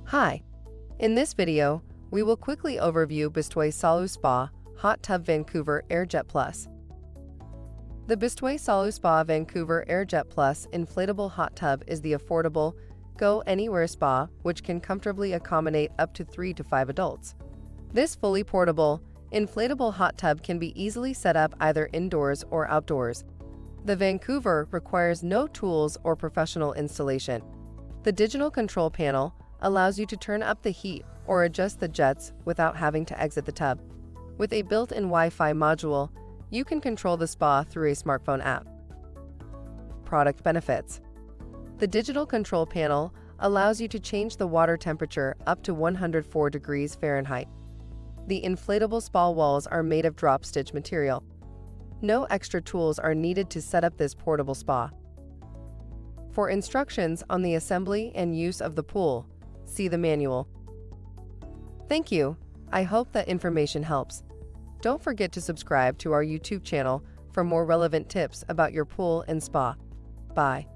Hi, in this video, we will quickly overview Bestway SaluSpa Hot Tub Vancouver Air Jet Plus. The Bestway SaluSpa Vancouver Air Jet Plus inflatable hot tub is the affordable, go-anywhere spa which can comfortably accommodate up to 3 to 5 adults. This fully portable, inflatable hot tub can be easily set up either indoors or outdoors. The Vancouver requires no tools or professional installation. The digital control panel allows you to turn up the heat or adjust the jets without having to exit the tub. With a built-in Wi-Fi module, you can control the spa through a smartphone app. Product benefits. The digital control panel allows you to change the water temperature up to 104 degrees Fahrenheit. The inflatable spa walls are made of drop stitch material. No extra tools are needed to set up this portable spa. For instructions on the assembly and use of the pool, see the manual. Thank you. I hope that information helps. Don't forget to subscribe to our YouTube channel for more relevant tips about your pool and spa. Bye.